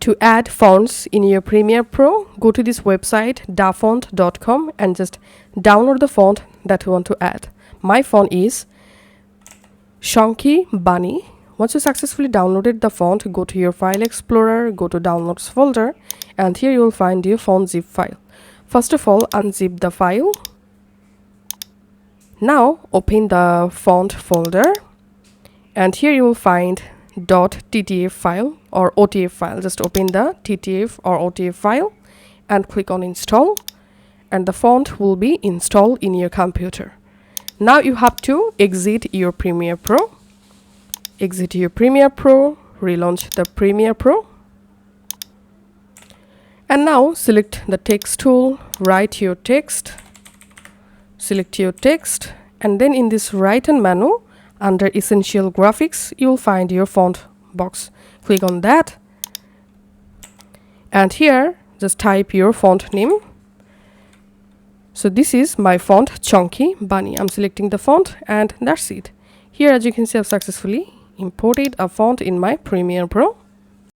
To add fonts in your Premiere Pro, go to this website dafont.com and just download the font that you want to add. My font is Chunky Bunny. Once you successfully downloaded the font, go to your file explorer, go to downloads folder, and here you will find your font zip file. First of all, unzip the file. Now open the font folder, and here you will find .ttf file or OTF file. Just open the TTF or OTF file and click on install, and the font will be installed in your computer. Now you have to exit your Premiere Pro. Exit your Premiere Pro, relaunch the Premiere Pro, and now select the text tool, write your text, select your text, and then in this right hand menu under Essential Graphics, you will find your font box. Click on that, and here just type your font name. So this is my font, Chunky Bunny. I'm selecting the font, and that's it. Here, as you can see, I've successfully imported a font in my Premiere Pro.